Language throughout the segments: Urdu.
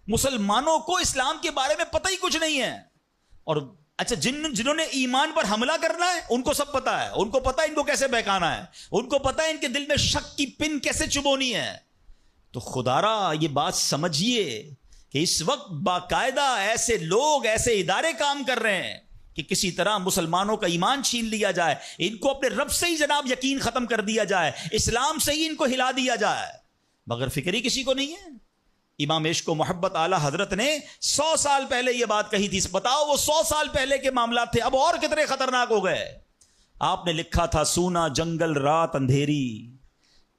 مسلمانوں کو اسلام کے بارے میں پتہ ہی کچھ نہیں ہے. اور اچھا جنہوں نے ایمان پر حملہ کرنا ہے ان کو سب پتا ہے, ان کو پتا ہے ان کو کیسے بہکانا ہے, ان کو پتا ہے ان کے دل میں شک کی پن کیسے چبونی ہے. تو خدارا یہ بات سمجھیے کہ اس وقت باقاعدہ ایسے لوگ, ایسے ادارے کام کر رہے ہیں کہ کسی طرح مسلمانوں کا ایمان چھین لیا جائے, ان کو اپنے رب سے ہی جناب یقین ختم کر دیا جائے, اسلام سے ہی ان کو ہلا دیا جائے, مگر فکر ہی کسی کو نہیں ہے. امام عشق و محبت اعلی حضرت نے 100 سال پہلے یہ بات کہی تھی. بتاؤ وہ 100 سال پہلے کے معاملات تھے, اب اور کتنے خطرناک ہو گئے. آپ نے لکھا تھا سونا جنگل رات اندھیری,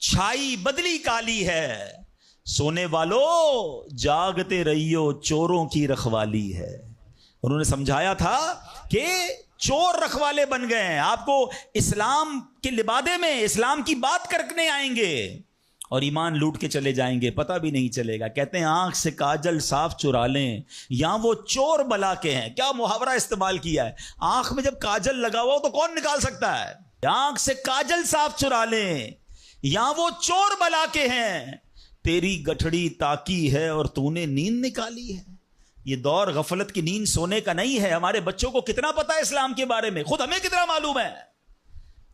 چھائی بدلی کالی ہے, سونے والو جاگتے رہیو چوروں کی رکھوالی ہے. انہوں نے سمجھایا تھا کہ چور رکھوالے بن گئے ہیں, آپ کو اسلام کے لبادے میں اسلام کی بات کرنے آئیں گے اور ایمان لوٹ کے چلے جائیں گے, پتہ بھی نہیں چلے گا. کہتے ہیں آنکھ سے کاجل صاف چرا لیں یا وہ چور بلا کے ہیں. کیا محاورہ استعمال کیا ہے, آنکھ میں جب کاجل لگا ہوا ہو تو کون نکال سکتا ہے. آنکھ سے کاجل صاف چرا لیں یا وہ چور بلا کے ہیں, تیری گٹھڑی تاکی ہے اور تو نے نیند نکالی ہے. یہ دور غفلت کی نیند سونے کا نہیں ہے. ہمارے بچوں کو کتنا پتا ہے اسلام کے بارے میں, خود ہمیں کتنا معلوم ہے,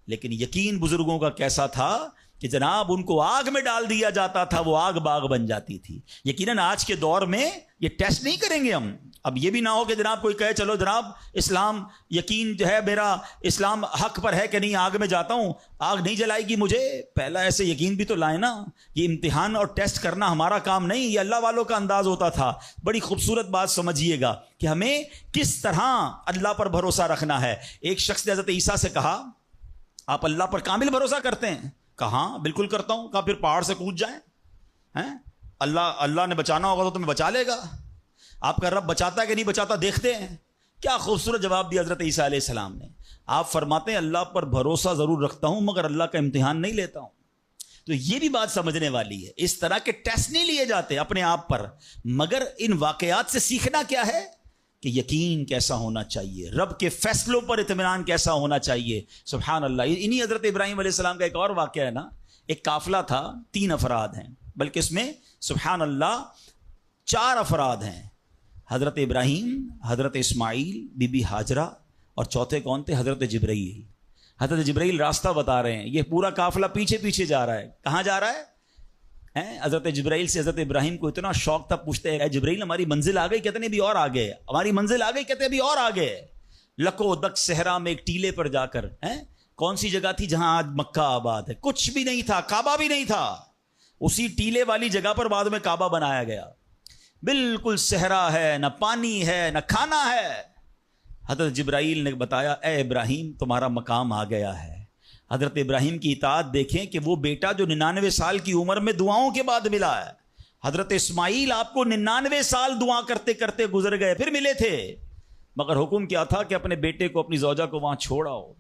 لیکن یقین بزرگوں کا کیسا تھا کہ جناب ان کو آگ میں ڈال دیا جاتا تھا, وہ آگ باغ بن جاتی تھی. یقیناً آج کے دور میں یہ ٹیسٹ نہیں کریں گے ہم. اب یہ بھی نہ ہو کہ جناب کوئی کہے چلو جناب اسلام یقین جو ہے میرا اسلام حق پر ہے کہ نہیں, آگ میں جاتا ہوں, آگ نہیں جلائے گی مجھے. پہلا ایسے یقین بھی تو لائیں نا. یہ امتحان اور ٹیسٹ کرنا ہمارا کام نہیں, یہ اللہ والوں کا انداز ہوتا تھا. بڑی خوبصورت بات سمجھیے گا کہ ہمیں کس طرح اللہ پر بھروسہ رکھنا ہے. ایک شخص نے حضرت عیسیٰ سے کہا آپ اللہ پر کامل بھروسہ کرتے ہیں؟ کہاں بالکل کرتا ہوں. کہا پھر پہاڑ سے کود جائیں, اللہ نے بچانا ہوگا تو تمہیں بچا لے گا. آپ کا رب بچاتا ہے کہ نہیں بچاتا دیکھتے ہیں. کیا خوبصورت جواب دیا حضرت عیسیٰ علیہ السلام نے. آپ فرماتے ہیں اللہ پر بھروسہ ضرور رکھتا ہوں مگر اللہ کا امتحان نہیں لیتا ہوں. تو یہ بھی بات سمجھنے والی ہے. اس طرح کے ٹیسٹ نہیں لیے جاتے اپنے آپ پر, مگر ان واقعات سے سیکھنا کیا ہے کہ یقین کیسا ہونا چاہیے, رب کے فیصلوں پر اطمینان کیسا ہونا چاہیے. سبحان اللہ. انہی حضرت ابراہیم علیہ السلام کا ایک اور واقعہ ہے نا. ایک قافلہ تھا, 3 افراد ہیں, بلکہ اس میں سبحان اللہ 4 افراد ہیں. حضرت ابراہیم, حضرت اسماعیل, بی بی ہاجرہ, اور چوتھے کون تھے؟ حضرت جبرائیل. حضرت جبرائیل راستہ بتا رہے ہیں. یہ پورا قافلہ پیچھے پیچھے جا رہا ہے. کہاں جا رہا ہے؟ حضرت جبرائیل سے حضرت ابراہیم کو اتنا شوق تھا, پوچھتے ہیں جبرائیل ہماری منزل آ گئی؟ کہتے ہیں ابھی اور آگے. ہماری منزل آ گئی؟ کہتے ہیں ابھی اور آگے. لکو دک صحرا میں ایک ٹیلے پر جا کر, کون سی جگہ تھی جہاں آج مکہ آباد ہے؟ کچھ بھی نہیں تھا, کعبہ بھی نہیں تھا. اسی ٹیلے والی جگہ پر بعد میں کعبہ بنایا گیا. بالکل صحرا ہے, نہ پانی ہے نہ کھانا ہے. حضرت جبرائیل نے بتایا اے ابراہیم تمہارا مقام آ گیا ہے. حضرت ابراہیم کی اطاعت دیکھیں کہ وہ بیٹا جو 99 سال کی عمر میں دعاؤں کے بعد ملا ہے. حضرت اسماعیل آپ کو 99 سال دعا کرتے کرتے گزر گئے, پھر ملے تھے, مگر حکم کیا تھا کہ اپنے بیٹے کو, اپنی زوجہ کو وہاں چھوڑ آؤ.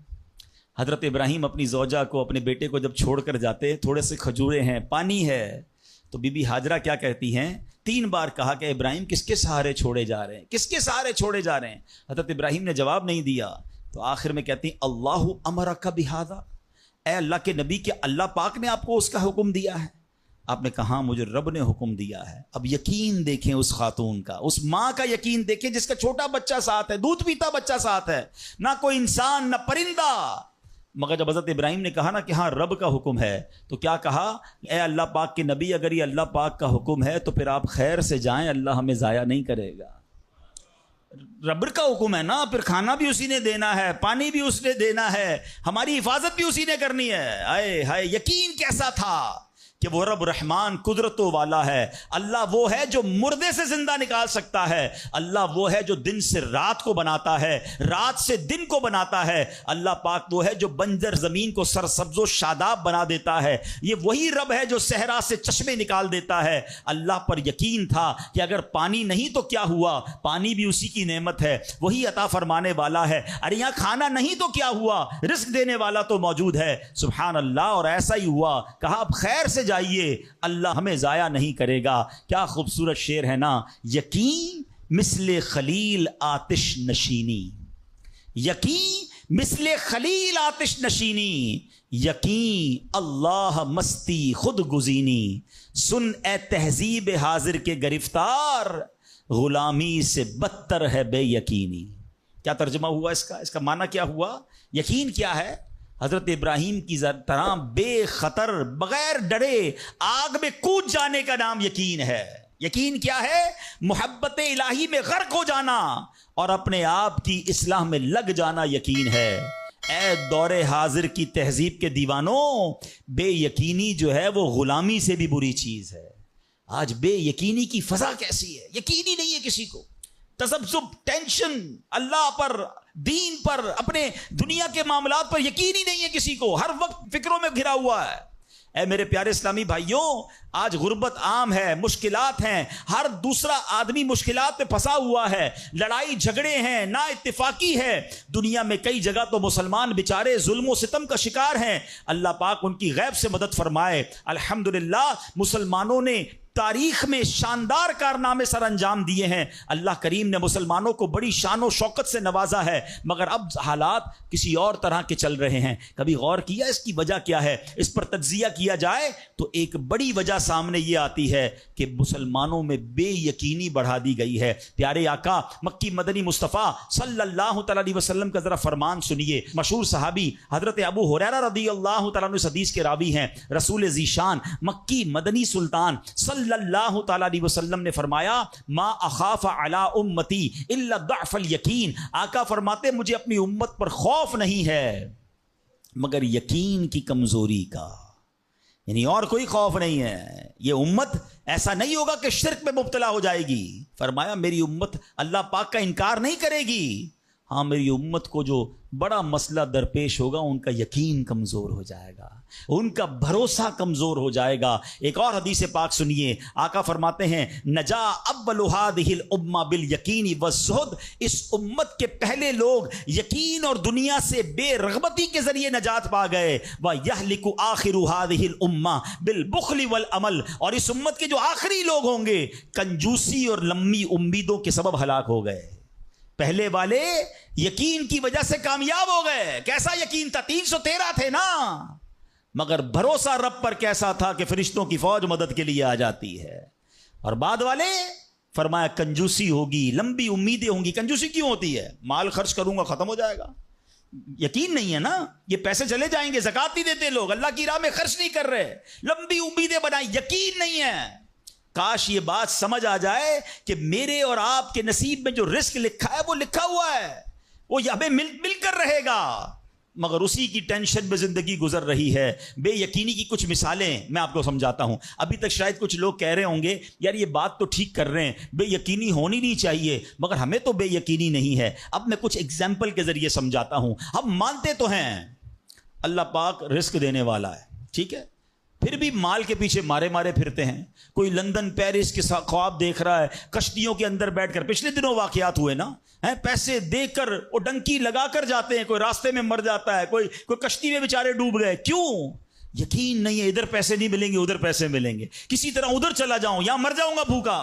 حضرت ابراہیم اپنی زوجہ کو, اپنے بیٹے کو جب چھوڑ کر جاتے, تھوڑے سے کھجورے ہیں, پانی ہے, تو بی بی ہاجرہ کیا کہتی ہیں؟ 3 بار کہا کہ ابراہیم کس کے سہارے چھوڑے جا رہے ہیں, کس کے سہارے چھوڑے جا رہے ہیں. حضرت ابراہیم نے جواب نہیں دیا, تو آخر میں کہتی ہیں اللہ امرک بہذا, اے اللہ کے نبی, کہ اللہ پاک نے آپ کو اس کا حکم دیا ہے؟ آپ نے کہا مجھے رب نے حکم دیا ہے. اب یقین دیکھیں اس خاتون کا, اس ماں کا یقین دیکھیں جس کا چھوٹا بچہ ساتھ ہے, دودھ پیتا بچہ ساتھ ہے, نہ کوئی انسان نہ پرندہ. مگر جب حضرت ابراہیم نے کہا نا کہ ہاں رب کا حکم ہے, تو کیا کہا؟ اے اللہ پاک کے نبی, اگر یہ اللہ پاک کا حکم ہے تو پھر آپ خیر سے جائیں, اللہ ہمیں ضائع نہیں کرے گا. رب کا حکم ہے نا, پھر کھانا بھی اسی نے دینا ہے, پانی بھی اس نے دینا ہے, ہماری حفاظت بھی اسی نے کرنی ہے. آئے ہائے یقین کیسا تھا کہ وہ رب رحمان قدرتوں والا ہے. اللہ وہ ہے جو مردے سے زندہ نکال سکتا ہے. اللہ وہ ہے جو دن سے رات کو بناتا ہے, رات سے دن کو بناتا ہے. اللہ پاک وہ ہے جو بنجر زمین کو سرسبز و شاداب بنا دیتا ہے. یہ وہی رب ہے جو صحرا سے چشمے نکال دیتا ہے. اللہ پر یقین تھا کہ اگر پانی نہیں تو کیا ہوا, پانی بھی اسی کی نعمت ہے, وہی عطا فرمانے والا ہے. ارے یہاں کھانا نہیں تو کیا ہوا, رزق دینے والا تو موجود ہے. سبحان اللہ. اور ایسا ہی ہوا, کہا اب خیر سے جائیے, اللہ ہمیں ضائع نہیں کرے گا. کیا خوبصورت شعر ہے نا. یقین مثل خلیل آتش نشینی, یقین مثل خلیل آتش نشینی، یقین اللہ مستی خود گزینی، سن اے تہذیب حاضر کے گرفتار، غلامی سے بدتر ہے بے یقینی۔ کیا ترجمہ ہوا اس کا معنی کیا ہوا؟ یقین کیا ہے؟ حضرت ابراہیم کی طرح بے خطر بغیر ڈرے آگ میں کود جانے کا نام یقین ہے۔ یقین کیا ہے؟ محبت الہی میں غرق ہو جانا اور اپنے آپ کی اصلاح میں لگ جانا یقین ہے۔ اے دور حاضر کی تہذیب کے دیوانوں، بے یقینی جو ہے وہ غلامی سے بھی بری چیز ہے۔ آج بے یقینی کی فضا کیسی ہے؟ یقین ہی نہیں ہے کسی کو، تذبذب، ٹینشن، اللہ پر، دین پر، اپنے دنیا کے معاملات پر یقین ہی نہیں ہے کسی کو، ہر وقت فکروں میں گھرا ہوا ہے۔ اے میرے پیارے اسلامی بھائیوں، آج غربت عام ہے، مشکلات ہیں، ہر دوسرا آدمی مشکلات میں پھنسا ہوا ہے، لڑائی جھگڑے ہیں، نا اتفاقی ہے، دنیا میں کئی جگہ تو مسلمان بیچارے ظلم و ستم کا شکار ہیں۔ اللہ پاک ان کی غیب سے مدد فرمائے۔ الحمدللہ مسلمانوں نے تاریخ میں شاندار کارنامے سر انجام دیے ہیں، اللہ کریم نے مسلمانوں کو بڑی شان و شوکت سے نوازا ہے، مگر اب حالات کسی اور طرح کے چل رہے ہیں۔ کبھی غور کیا اس کی وجہ کیا ہے؟ اس پر تجزیہ کیا جائے تو ایک بڑی وجہ سامنے یہ آتی ہے کہ مسلمانوں میں بے یقینی بڑھا دی گئی ہے۔ پیارے آقا مکی مدنی مصطفیٰ صلی اللہ تعالی علیہ وسلم کا ذرا فرمان سنیے۔ مشہور صحابی حضرت ابو ہریرہ رضی اللہ تعالیٰ عنہ اس حدیث کے راوی ہیں، رسول ذیشان مکی مدنی سلطان صلی اللہ تعالیٰ علیہ وسلم نے فرمایا، ما اخاف علی امتی الا ضعف الیقین۔ آقا فرماتے مجھے اپنی امت پر خوف نہیں ہے مگر یقین کی کمزوری کا، یعنی اور کوئی خوف نہیں ہے۔ یہ امت ایسا نہیں ہوگا کہ شرک میں مبتلا ہو جائے گی، فرمایا میری امت اللہ پاک کا انکار نہیں کرے گی، ہاں میری امت کو جو بڑا مسئلہ درپیش ہوگا ان کا یقین کمزور ہو جائے گا، ان کا بھروسہ کمزور ہو جائے گا۔ ایک اور حدیث پاک سنیے، آقا فرماتے ہیں، نجا اول هذه الامه بالیقین والزہد، اس امت کے پہلے لوگ یقین اور دنیا سے بے رغبتی کے ذریعے نجات پا گئے، ویہلک آخر هذه الامه بالبخل والعمل، اور اس امت کے جو آخری لوگ ہوں گے کنجوسی اور لمبی امیدوں کے سبب ہلاک ہو گئے۔ پہلے والے یقین کی وجہ سے کامیاب ہو گئے۔ کیسا یقین تھا؟ 313 تھے نا، مگر بھروسہ رب پر کیسا تھا کہ فرشتوں کی فوج مدد کے لیے آ جاتی ہے۔ اور بعد والے فرمایا کنجوسی ہوگی، لمبی امیدیں ہوں گی۔ کنجوسی کیوں ہوتی ہے؟ مال خرچ کروں گا ختم ہو جائے گا، یقین نہیں ہے نا، یہ پیسے چلے جائیں گے، زکات نہیں دیتے لوگ، اللہ کی راہ میں خرچ نہیں کر رہے، لمبی امیدیں بنائیں، یقین نہیں ہے۔ کاش یہ بات سمجھ آ جائے کہ میرے اور آپ کے نصیب میں جو رزق لکھا ہے وہ لکھا ہوا ہے، وہ ہمیں مل کر رہے گا، مگر اسی کی ٹینشن میں زندگی گزر رہی ہے۔ بے یقینی کی کچھ مثالیں میں آپ کو سمجھاتا ہوں۔ ابھی تک شاید کچھ لوگ کہہ رہے ہوں گے یار یہ بات تو ٹھیک کر رہے ہیں، بے یقینی ہونی نہیں چاہیے، مگر ہمیں تو بے یقینی نہیں ہے۔ اب میں کچھ ایگزامپل کے ذریعے سمجھاتا ہوں۔ ہم مانتے تو ہیں اللہ پاک رزق دینے والا ہے، ٹھیک ہے، پھر بھی مال کے پیچھے مارے پھرتے ہیں۔ کوئی لندن پیرس کے خواب دیکھ رہا ہے، کشتیوں کے اندر بیٹھ کر، پچھلے دنوں واقعات ہوئے نا، پیسے دے کر وہ ڈنکی لگا کر جاتے ہیں، کوئی راستے میں مر جاتا ہے، کوئی کشتی میں بیچارے ڈوب گئے۔ کیوں؟ یقین نہیں ہے، ادھر پیسے نہیں ملیں گے ادھر پیسے ملیں گے، کسی طرح ادھر چلا جاؤں یا مر جاؤں گا بھوکا۔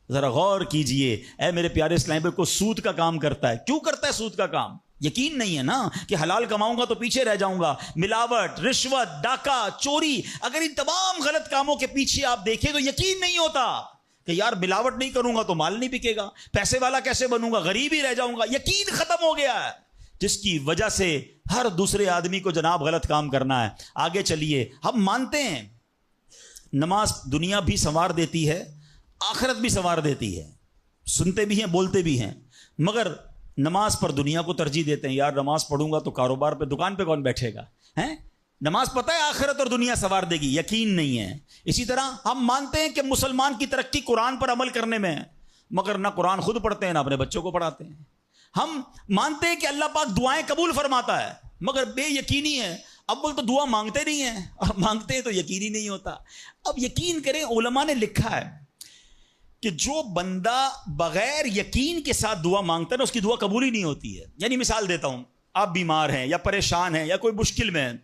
ذرا غور کیجئے اے میرے پیارے اسلام بھائی، کو سود کا کام کرتا ہے، کیوں کرتا ہے سود کا کام؟ یقین نہیں ہے نا کہ حلال کماؤں گا تو پیچھے رہ جاؤں گا۔ ملاوٹ، رشوت، ڈاکہ، چوری، اگر ان تمام غلط کاموں کے پیچھے آپ دیکھیں تو یقین نہیں ہوتا کہ یار ملاوٹ نہیں کروں گا تو مال نہیں بکے گا، پیسے والا کیسے بنوں گا، غریب ہی رہ جاؤں گا۔ یقین ختم ہو گیا ہے، جس کی وجہ سے ہر دوسرے آدمی کو جناب غلط کام کرنا ہے۔ آگے چلیے، ہم مانتے ہیں نماز دنیا بھی سنوار دیتی ہے، آخرت بھی سنوار دیتی ہے، سنتے بھی ہیں بولتے بھی ہیں، مگر نماز پر دنیا کو ترجیح دیتے ہیں۔ یار نماز پڑھوں گا تو کاروبار پہ، دکان پہ کون بیٹھے گا؟ نماز پتہ ہے آخرت اور دنیا سنوار دے گی، یقین نہیں ہے۔ اسی طرح ہم مانتے ہیں کہ مسلمان کی ترقی قرآن پر عمل کرنے میں ہے، مگر نہ قرآن خود پڑھتے ہیں نہ اپنے بچوں کو پڑھاتے ہیں۔ ہم مانتے ہیں کہ اللہ پاک دعائیں قبول فرماتا ہے، مگر بے یقینی ہے، اول تو دعا مانگتے نہیں ہیں، اور مانگتے ہیں تو یقینی نہیں ہوتا۔ اب یقین کریں، علماء نے لکھا ہے کہ جو بندہ بغیر یقین کے ساتھ دعا مانگتا ہے نا، اس کی دعا قبول ہی نہیں ہوتی ہے۔ یعنی مثال دیتا ہوں، آپ بیمار ہیں یا پریشان ہیں یا کوئی مشکل میں ہیں،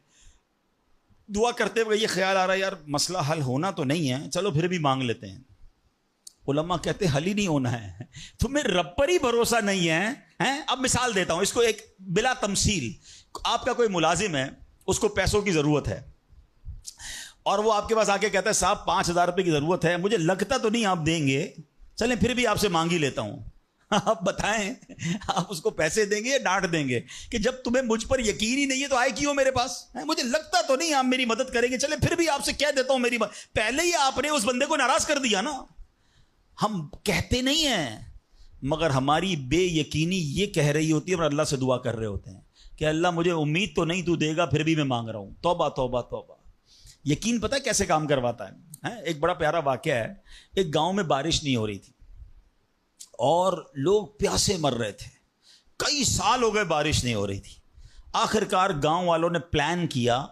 دعا کرتے ہوئے یہ خیال آ رہا ہے یار مسئلہ حل ہونا تو نہیں ہے، چلو پھر بھی مانگ لیتے ہیں، علماء کہتے حل ہی نہیں ہونا ہے، تمہیں رب پر ہی بھروسہ نہیں ہے. اب مثال دیتا ہوں اس کو ایک بلا تمثیل. آپ کا کوئی ملازم ہے، اس کو پیسوں کی ضرورت ہے، اور وہ آپ کے پاس آ کے کہتا ہے صاحب 5,000 روپے کی ضرورت ہے، مجھے لگتا تو نہیں آپ دیں گے، چلیں پھر بھی آپ سے مانگ ہی لیتا ہوں. آپ بتائیں آپ اس کو پیسے دیں گے یا ڈانٹ دیں گے کہ جب تمہیں مجھ پر یقین ہی نہیں ہے تو آئے کیوں میرے پاس؟ مجھے لگتا تو نہیں آپ میری مدد کریں گے، چلے پھر بھی آپ سے کہہ دیتا ہوں میری پہلے ہی آپ نے اس بندے کو ناراض کر دیا نا. ہم کہتے نہیں ہیں مگر ہماری بے یقینی یہ کہہ رہی ہوتی ہے اور اللہ سے دعا کر رہے ہوتے ہیں کہ اللہ مجھے امید تو نہیں تو دے گا، پھر بھی میں مانگ رہا ہوں. توبہ توبہ توبہ. یقین پتہ کیسے کام کرواتا ہے؟ ایک بڑا پیارا واقعہ ہے. ایک گاؤں میں بارش نہیں ہو رہی تھی اور لوگ پیاسے مر رہے تھے، کئی سال ہو گئے بارش نہیں ہو رہی تھی. آخر کار گاؤں والوں نے پلان کیا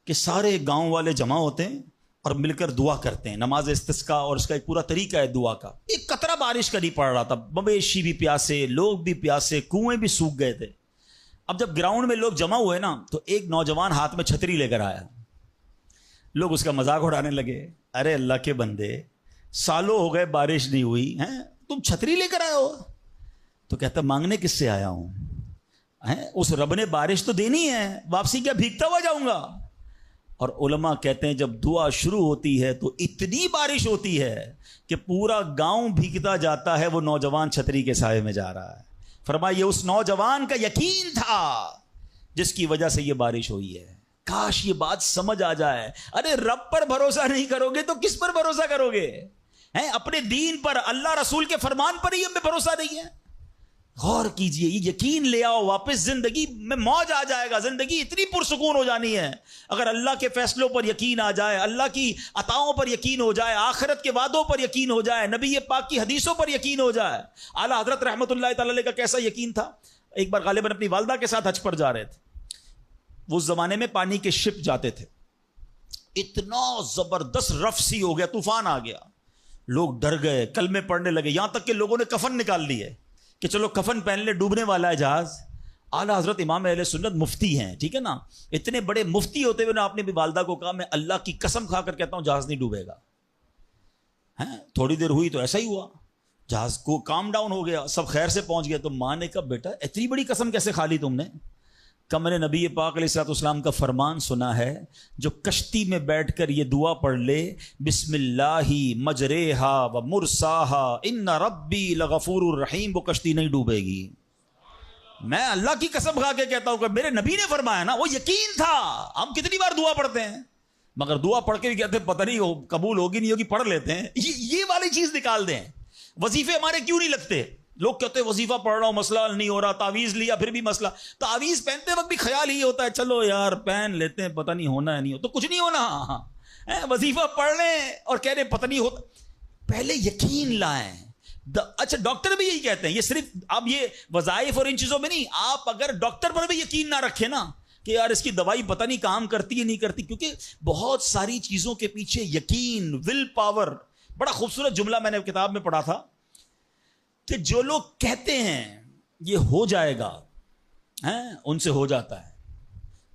کہ سارے گاؤں والے جمع ہوتے ہیں اور مل کر دعا کرتے ہیں، نماز استسقاء، اور اس کا ایک پورا طریقہ ہے دعا کا. ایک قطرہ بارش کا نہیں پڑ رہا تھا، مویشی بھی پیاسے، لوگ بھی پیاسے، کنویں بھی سوکھ گئے تھے. اب جب گراؤنڈ میں لوگ جمع ہوئے نا تو ایک نوجوان ہاتھ میں چھتری لے کر آیا. لوگ اس کا مذاق اڑانے لگے، ارے اللہ کے بندے سالوں ہو گئے بارش نہیں ہوئی ہیں، تم چھتری لے کر آئے ہو؟ تو کہتا مانگنے کس سے آیا ہوں؟ اس رب نے بارش تو دینی ہے، واپسی کیا بھیگتا ہوا جاؤں گا؟ اور علماء کہتے ہیں جب دعا شروع ہوتی ہے تو اتنی بارش ہوتی ہے کہ پورا گاؤں بھیگتا جاتا ہے، وہ نوجوان چھتری کے سائے میں جا رہا ہے. فرمایا یہ اس نوجوان کا یقین تھا جس کی وجہ سے یہ بارش ہوئی ہے. کاش یہ بات سمجھ آ جائے. ارے رب پر بھروسہ نہیں کرو گے تو کس پر بھروسہ کرو گے؟ اپنے دین پر، اللہ رسول کے فرمان پر ہی ہمیں بھروسہ نہیں ہے. غور کیجئے، یہ یقین لے آؤ واپس، زندگی میں موج آ جائے گا، زندگی اتنی پرسکون ہو جانی ہے اگر اللہ کے فیصلوں پر یقین آ جائے، اللہ کی عطاؤں پر یقین ہو جائے، آخرت کے وعدوں پر یقین ہو جائے، نبی پاک کی حدیثوں پر یقین ہو جائے. اعلیٰ حضرت رحمۃ اللہ تعالی علیہ کا کیسا یقین تھا. ایک بار غالباً اپنی والدہ کے ساتھ حج پر جا رہے تھے. وہ اس زمانے میں پانی کے شپ جاتے تھے. اتنا زبردست رف سی ہو گیا، طوفان آ گیا، لوگ ڈر گئے، کلمے پڑھنے لگے، یہاں تک کہ لوگوں نے کفن نکال لیے کہ چلو کفن پہن لے، ڈوبنے والا ہے جہاز. اعلیٰ حضرت امام اہل سنت مفتی ہیں، ٹھیک ہے نا، اتنے بڑے مفتی ہوتے ہوئے آپ نے بھی والدہ کو کہا میں اللہ کی قسم کھا کر کہتا ہوں جہاز نہیں ڈوبے گا. تھوڑی دیر ہوئی تو ایسا ہی ہوا، جہاز کو کام ڈاؤن ہو گیا، سب خیر سے پہنچ گئے. تو ماں نے کہا بیٹا اتنی بڑی قسم کیسے کھا لی تم نے؟ کہ میں نے نبی پاک علیہ الصلوۃ والسلام کا فرمان سنا ہے جو کشتی میں بیٹھ کر یہ دعا پڑھ لے بسم اللہ مجریہا و مرساہا ان ربی لغفور الرحیم، وہ کشتی نہیں ڈوبے گی. میں اللہ کی قسم کھا کے کہتا ہوں کہ میرے نبی نے فرمایا نا، وہ یقین تھا. ہم کتنی بار دعا پڑھتے ہیں مگر دعا پڑھ کے بھی کہتے ہیں پتہ نہیں قبول ہوگی نہیں ہوگی، پڑھ لیتے ہیں. یہ والی چیز نکال دیں. وظیفے ہمارے کیوں نہیں لگتے؟ لوگ کہتے ہیں وظیفہ پڑھ رہا ہوں مسئلہ نہیں ہو رہا، تعویذ لیا پھر بھی مسئلہ. تعویذ پہنتے وقت بھی خیال ہی ہوتا ہے چلو یار پہن لیتے ہیں، پتہ نہیں ہونا ہے نہیں ہو تو کچھ نہیں ہونا. وظیفہ پڑھ لیں اور کہہ رہے پتہ نہیں ہوتا. پہلے یقین لائیں. اچھا ڈاکٹر بھی یہی کہتے ہیں، یہ صرف اب یہ وظائف اور ان چیزوں میں نہیں، آپ اگر ڈاکٹر پر بھی یقین نہ رکھیں نا کہ یار اس کی دوائی پتہ نہیں کام کرتی ہے نہیں کرتی، کیونکہ بہت ساری چیزوں کے پیچھے یقین، ول پاور. بڑا خوبصورت جملہ میں نے کتاب میں پڑھا تھا کہ جو لوگ کہتے ہیں یہ ہو جائے گا ان سے ہو جاتا ہے،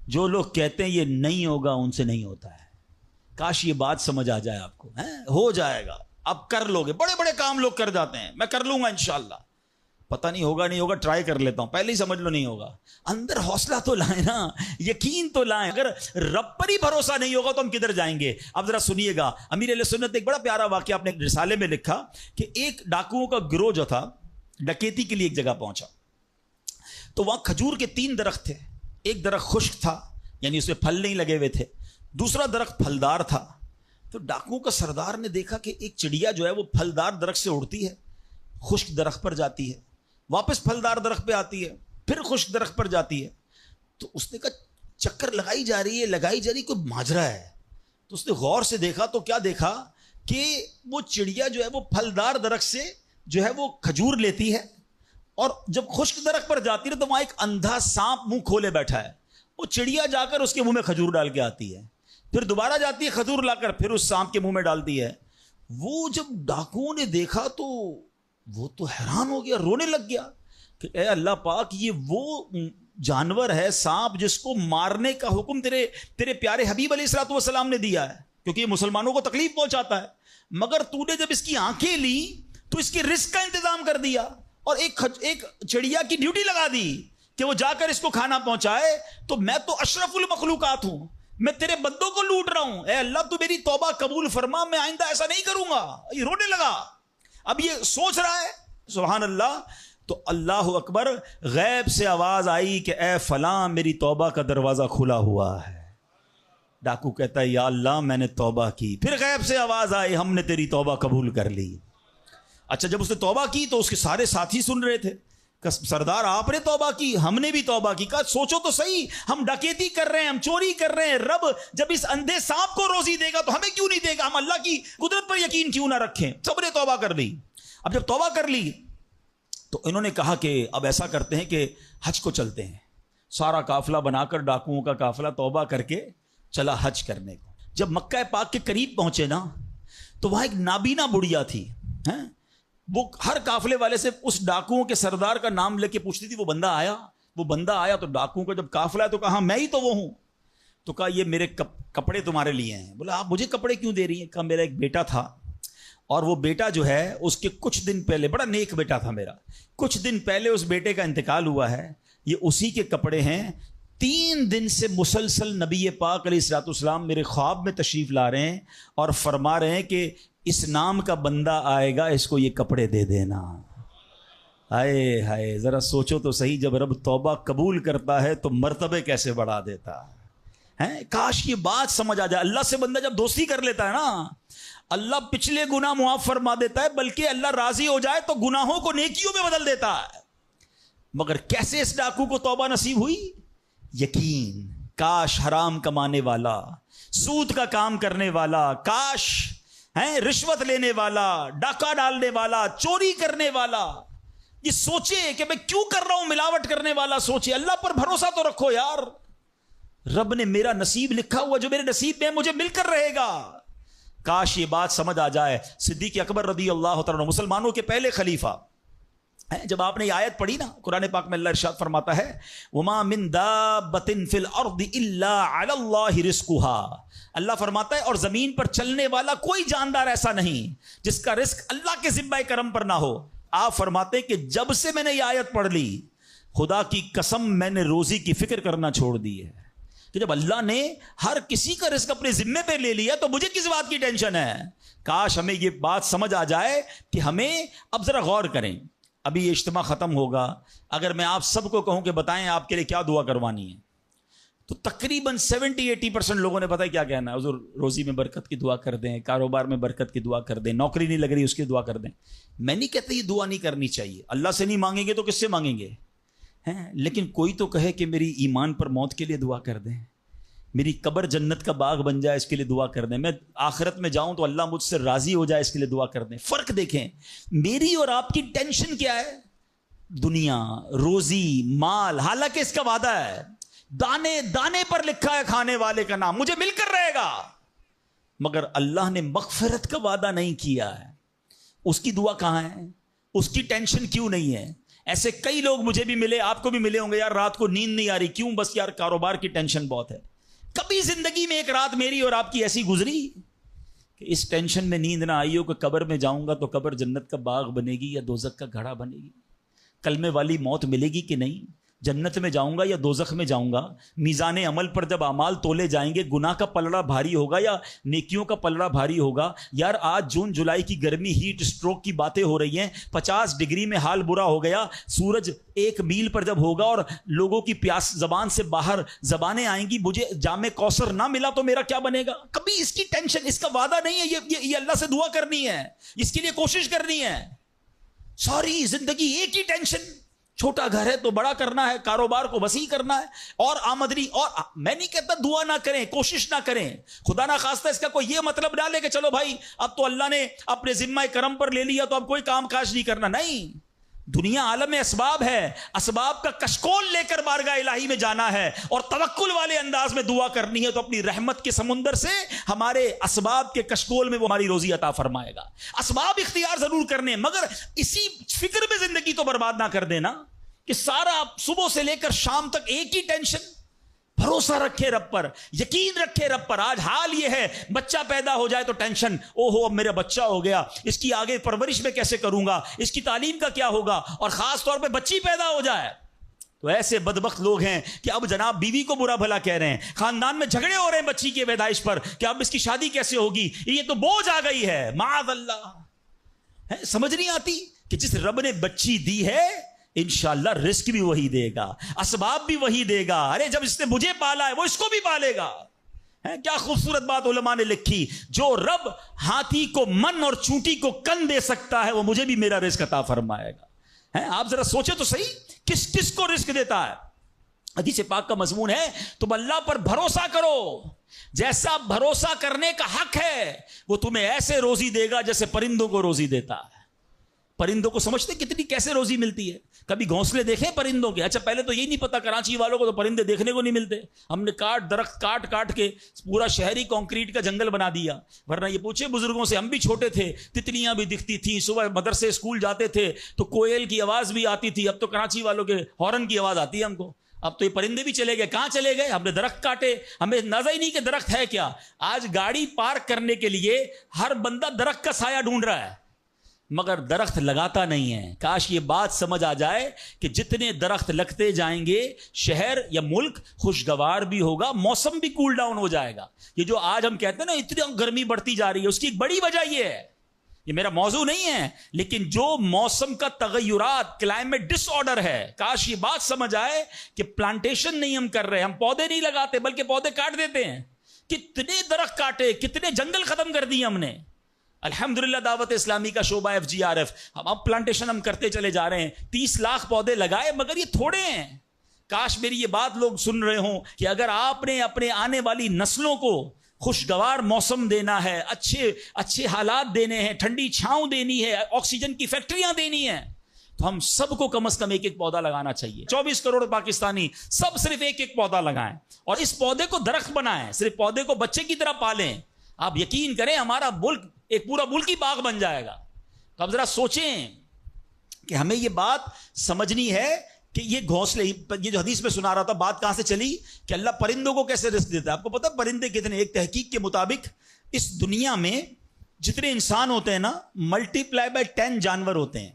جو لوگ کہتے ہیں یہ نہیں ہوگا ان سے نہیں ہوتا ہے. کاش یہ بات سمجھ آ جائے آپ کو. ہو جائے گا، اب کر لو گے. بڑے بڑے کام لوگ کر جاتے ہیں، میں کر لوں گا انشاءاللہ، پتہ نہیں ہوگا نہیں ہوگا، ٹرائی کر لیتا ہوں، پہلے ہی سمجھ لو نہیں ہوگا. اندر حوصلہ تو لائیں نا، یقین تو لائیں. اگر رب پر ہی بھروسہ نہیں ہوگا تو ہم کدھر جائیں گے؟ اب ذرا سنیے گا، امیر اہل سنت ایک بڑا پیارا واقعہ اپنے رسالے میں لکھا کہ ایک ڈاکوؤں کا گروہ جو تھا ڈکیتی کے لیے ایک جگہ پہنچا تو وہاں کھجور کے 3 درخت تھے. ایک درخت خشک تھا یعنی اس میں پھل نہیں لگے ہوئے تھے، دوسرا درخت پھلدار تھا. تو ڈاکوؤں کا سردار نے دیکھا کہ ایک چڑیا جو ہے وہ پھلدار درخت سے اڑتی ہے، خشک درخت پر جاتی ہے، واپس پھلدار درخت پہ آتی ہے، پھر خشک درخت پر جاتی ہے. تو اس نے کہا چکر لگائی جا رہی ہے، کوئی ماجرا ہے. تو اس نے غور سے دیکھا تو کیا دیکھا کہ وہ چڑیا جو ہے وہ پھلدار درخت سے جو ہے وہ کھجور لیتی ہے، اور جب خشک درخت پر جاتی ہے تو وہاں ایک اندھا سانپ منہ کھولے بیٹھا ہے. وہ چڑیا جا کر اس کے منہ میں کھجور ڈال کے آتی ہے، پھر دوبارہ جاتی ہے کھجور لا کر پھر اس سانپ کے منہ میں ڈالتی ہے. وہ جب ڈاکوؤں نے دیکھا تو وہ تو حیران ہو گیا، رونے لگ گیا کہ اے اللہ پاک، یہ وہ جانور ہے سانپ جس کو مارنے کا حکم تیرے پیارے حبیب علیہ الصلوۃ والسلام نے دیا ہے. کیونکہ یہ مسلمانوں کو تکلیف پہنچاتا ہے. مگر تو نے جب اس کی آنکھیں لی تو اس کے رزق کا انتظام کر دیا اور ایک چڑیا کی ڈیوٹی لگا دی کہ وہ جا کر اس کو کھانا پہنچائے. تو میں تو اشرف المخلوقات ہوں, میں تیرے بندوں کو لوٹ رہا ہوں, اے اللہ تو میری توبہ قبول فرما, میں آئندہ ایسا نہیں کروں گا. یہ رونے لگا. اب یہ سوچ رہا ہے, سبحان اللہ. تو اللہ اکبر, غیب سے آواز آئی کہ اے فلاں میری توبہ کا دروازہ کھلا ہوا ہے. ڈاکو کہتا ہے یا اللہ میں نے توبہ کی. پھر غیب سے آواز آئی ہم نے تیری توبہ قبول کر لی. اچھا جب اس نے توبہ کی تو اس کے سارے ساتھی سن رہے تھے, سردار آپ نے توبہ کی, ہم نے بھی توبہ کی. کہا سوچو تو صحیح, ہم ڈکیتی کر رہے ہیں, ہم چوری کر رہے ہیں, رب جب اس اندھے سانپ کو روزی دے گا تو ہمیں کیوں نہیں دے گا؟ ہم اللہ کی قدرت پر یقین کیوں نہ رکھیں؟ سب نے توبہ کر لی. اب جب توبہ کر لی تو انہوں نے کہا کہ اب ایسا کرتے ہیں کہ حج کو چلتے ہیں. سارا قافلہ بنا کر, ڈاکوؤں کا قافلہ توبہ کر کے چلا حج کرنے کو. جب مکہ پاک کے قریب پہنچے نا تو وہاں ایک نابینا بڑھیا تھی, وہ ہر قافلے والے سے اس ڈاکوؤں کے سردار کا نام لے کے پوچھتی تھی. وہ بندہ آیا تو ڈاکوؤں کو جب قافلہ ہے تو کہا میں ہی تو وہ ہوں. تو کہا یہ میرے کپڑے تمہارے لیے ہیں. بولا آپ مجھے کپڑے کیوں دے رہی ہیں؟ کہا میرا ایک بیٹا تھا اور وہ بیٹا جو ہے اس کے کچھ دن پہلے, بڑا نیک بیٹا تھا میرا, کچھ دن پہلے اس بیٹے کا انتقال ہوا ہے, یہ اسی کے کپڑے ہیں. 3 دن سے مسلسل نبی پاک علیہ الصلوۃ والسلام میرے خواب میں تشریف لا رہے ہیں اور فرما رہے ہیں کہ اس نام کا بندہ آئے گا, اس کو یہ کپڑے دے دینا. ہائے ہائے, ذرا سوچو تو صحیح, جب رب توبہ قبول کرتا ہے تو مرتبے کیسے بڑھا دیتا ہے. کاش یہ بات سمجھ آ جائے. اللہ سے بندہ جب دوستی کر لیتا ہے نا, اللہ پچھلے گناہ معاف فرما دیتا ہے, بلکہ اللہ راضی ہو جائے تو گناہوں کو نیکیوں میں بدل دیتا ہے. مگر کیسے اس ڈاکو کو توبہ نصیب ہوئی؟ یقین. کاش حرام کمانے والا, سود کا کام کرنے والا, کاش رشوت لینے والا, ڈاکہ ڈالنے والا, چوری کرنے والا یہ سوچے کہ میں کیوں کر رہا ہوں, ملاوٹ کرنے والا سوچے. اللہ پر بھروسہ تو رکھو یار, رب نے میرا نصیب لکھا ہوا, جو میرے نصیب میں مجھے مل کر رہے گا. کاش یہ بات سمجھ آ جائے. صدیق اکبر رضی اللہ تعالیٰ عنہ مسلمانوں کے پہلے خلیفہ, جب آپ نے یہ آیت پڑھی نا قرآن پاک میں, اللہ ارشاد فرماتا ہے وما من دابۃ فی الارض الا علی اللہ رزقها. اللہ فرماتا ہے اور زمین پر چلنے والا کوئی جاندار ایسا نہیں جس کا رزق اللہ کے ذمہ کرم پر نہ ہو. آپ فرماتے ہیں کہ جب سے میں نے یہ آیت پڑھ لی, خدا کی قسم میں نے روزی کی فکر کرنا چھوڑ دی ہے. کہ جب اللہ نے ہر کسی کا رزق اپنے ذمے پہ لے لیا تو مجھے کس بات کی ٹینشن ہے. کاش ہمیں یہ بات سمجھ آ جائے کہ ہمیں اب ذرا غور کریں. ابھی یہ اجتماع ختم ہوگا, اگر میں آپ سب کو کہوں کہ بتائیں آپ کے لیے کیا دعا کروانی ہے, تو تقریباً 70-80% لوگوں نے پتہ کیا کہنا ہے, حضور روزی میں برکت کی دعا کر دیں, کاروبار میں برکت کی دعا کر دیں, نوکری نہیں لگ رہی اس کی دعا کر دیں. میں نہیں کہتا یہ دعا نہیں کرنی چاہیے, اللہ سے نہیں مانگیں گے تو کس سے مانگیں گے؟ لیکن کوئی تو کہے کہ میری ایمان پر موت کے لیے دعا کر دیں, میری قبر جنت کا باغ بن جائے اس کے لیے دعا کر دیں, میں آخرت میں جاؤں تو اللہ مجھ سے راضی ہو جائے اس کے لیے دعا کر دیں. فرق دیکھیں, میری اور آپ کی ٹینشن کیا ہے؟ دنیا, روزی, مال. حالانکہ اس کا وعدہ ہے, دانے دانے پر لکھا ہے کھانے والے کا نام, مجھے مل کر رہے گا. مگر اللہ نے مغفرت کا وعدہ نہیں کیا ہے. اس کی دعا کہاں ہے؟ اس کی ٹینشن کیوں نہیں ہے؟ ایسے کئی لوگ مجھے بھی ملے, آپ کو بھی ملے ہوں گے, یار رات کو نیند نہیں آ رہی, کیوں؟ بس یار کاروبار کی ٹینشن بہت ہے. کبھی زندگی میں ایک رات میری اور آپ کی ایسی گزری کہ اس ٹینشن میں نیند نہ آئی ہو کہ قبر میں جاؤں گا تو قبر جنت کا باغ بنے گی یا دوزخ کا گھڑا بنے گی؟ کلمے والی موت ملے گی کہ نہیں؟ جنت میں جاؤں گا یا دوزخ میں جاؤں گا؟ میزان عمل پر جب اعمال تولے جائیں گے, گناہ کا پلڑا بھاری ہوگا یا نیکیوں کا پلڑا بھاری ہوگا؟ یار آج جون جولائی کی گرمی, ہیٹ اسٹروک کی باتیں ہو رہی ہیں, 50 ڈگری میں حال برا ہو گیا. سورج 1 میل پر جب ہوگا اور لوگوں کی پیاس زبان سے باہر زبانیں آئیں گی, مجھے جام کوثر نہ ملا تو میرا کیا بنے گا؟ کبھی اس کی ٹینشن, اس کا وعدہ نہیں ہے. یہ اللہ سے دعا کرنی ہے, اس کے لیے کوشش کرنی ہے. ساری زندگی ایک ہی ٹینشن, چھوٹا گھر ہے تو بڑا کرنا ہے, کاروبار کو وسیع کرنا ہے, اور آمدنی. اور میں نہیں کہتا دعا نہ کریں, کوشش نہ کریں, خدا نہ خواستہ اس کا کوئی یہ مطلب ڈالے کہ چلو بھائی اب تو اللہ نے اپنے ذمہ کرم پر لے لیا تو اب کوئی کام کاج نہیں کرنا. نہیں, دنیا عالم اسباب ہے, اسباب کا کشکول لے کر بارگاہ الہی میں جانا ہے اور توکل والے انداز میں دعا کرنی ہے, تو اپنی رحمت کے سمندر سے ہمارے اسباب کے کشکول میں وہ ہماری روزی عطا فرمائے گا. اسباب اختیار ضرور کرنے, مگر اسی فکر میں زندگی تو برباد نہ کر دینا کہ سارا صبح سے لے کر شام تک ایک ہی ٹینشن. بھروسہ رکھے رب پر, یقین رکھے رب پر. آج حال یہ ہے, بچہ پیدا ہو جائے تو ٹینشن, اوہو اب میرا بچہ ہو گیا, اس کی آگے پرورش میں کیسے کروں گا, اس کی تعلیم کا کیا ہوگا, اور خاص طور پہ بچی پیدا ہو جائے تو ایسے بدبخت لوگ ہیں کہ اب جناب بیوی کو برا بھلا کہہ رہے ہیں, خاندان میں جھگڑے ہو رہے ہیں بچی کی پیدائش پر کہ اب اس کی شادی کیسے ہوگی, یہ تو بوجھ آ گئی ہے. معاذ اللہ. سمجھ نہیں آتی کہ جس رب نے بچی دی ہے انشاءاللہ رزق بھی وہی دے گا, اسباب بھی وہی دے گا. ارے جب اس نے مجھے پالا ہے وہ اس کو بھی پالے گا. کیا خوبصورت بات علماء نے لکھی, جو رب ہاتھی کو من اور چونٹی کو کن دے سکتا ہے وہ مجھے بھی میرا رزق عطا فرمائے گا. آپ ذرا سوچے تو صحیح, کس کس کو رزق دیتا ہے. حدیث پاک کا مضمون ہے تم اللہ پر بھروسہ کرو, جیسا بھروسہ کرنے کا حق ہے وہ تمہیں ایسے روزی دے گا جیسے پرندوں کو روزی دیتا ہے. پرندوں کو سمجھتے کتنی کیسے روزی ملتی ہے, کبھی گھونسلے دیکھے پرندوں کے؟ اچھا پہلے تو یہی نہیں پتا, کراچی والوں کو تو پرندے دیکھنے کو نہیں ملتے. ہم نے درخت کاٹ کے پورا شہری کنکریٹ کا جنگل بنا دیا. ورنہ یہ پوچھے بزرگوں سے, ہم بھی چھوٹے تھے تتلیاں بھی دکھتی تھیں, صبح مدرسے اسکول جاتے تھے تو کوئل کی آواز بھی آتی تھی. اب تو کراچی والوں کے ہارن کی آواز آتی ہے ہم کو. اب تو یہ پرندے بھی چلے گئے. کہاں چلے گئے؟ ہم نے درخت کاٹے, ہمیں اندازہ ہی نہیں کہ درخت ہے کیا. آج گاڑی پارک کرنے کے لیے ہر بندہ درخت کا سایہ ڈھونڈ رہا ہے مگر درخت لگاتا نہیں ہے. کاش یہ بات سمجھ آ جائے کہ جتنے درخت لگتے جائیں گے شہر یا ملک خوشگوار بھی ہوگا, موسم بھی کول ڈاؤن ہو جائے گا. یہ جو آج ہم کہتے ہیں نا اتنی گرمی بڑھتی جا رہی ہے, اس کی ایک بڑی وجہ یہ ہے, یہ میرا موضوع نہیں ہے, لیکن جو موسم کا تغیرات, کلائمیٹ ڈس آرڈر ہے, کاش یہ بات سمجھ آئے کہ پلانٹیشن نہیں ہم کر رہے, ہم پودے نہیں لگاتے بلکہ پودے کاٹ دیتے ہیں. کتنے درخت کاٹے, کتنے جنگل ختم کر دیے ہم نے. الحمدللہ دعوت اسلامی کا شعبہ FGRF, ہم اب پلانٹیشن ہم کرتے چلے جا رہے ہیں. 30 لاکھ پودے لگائے مگر یہ تھوڑے ہیں. کاش میری یہ بات لوگ سن رہے ہوں کہ اگر آپ نے اپنے آنے والی نسلوں کو خوشگوار موسم دینا ہے, اچھے حالات دینے ہیں, ٹھنڈی چھاؤں دینی ہے, آکسیجن کی فیکٹریاں دینی ہیں, تو ہم سب کو کم از کم ایک پودا لگانا چاہیے. 24 کروڑ پاکستانی سب صرف ایک پودا لگائیں اور اس پودے کو درخت بنائیں, صرف پودے کو بچے کی طرح پالیں. آپ یقین کریں ہمارا ملک ایک پورا ملکی باغ بن جائے گا. تو اب ذرا سوچیں کہ ہمیں یہ بات سمجھنی ہے کہ یہ گھونسلے, یہ جو حدیث میں سنا رہا تھا بات کہاں سے چلی کہ اللہ پرندوں کو کیسے رزق دیتا ہے. آپ کو پتا پرندے کتنے, ایک تحقیق کے مطابق اس دنیا میں جتنے انسان ہوتے ہیں نا ملٹی پلائی بائی 10 جانور ہوتے ہیں.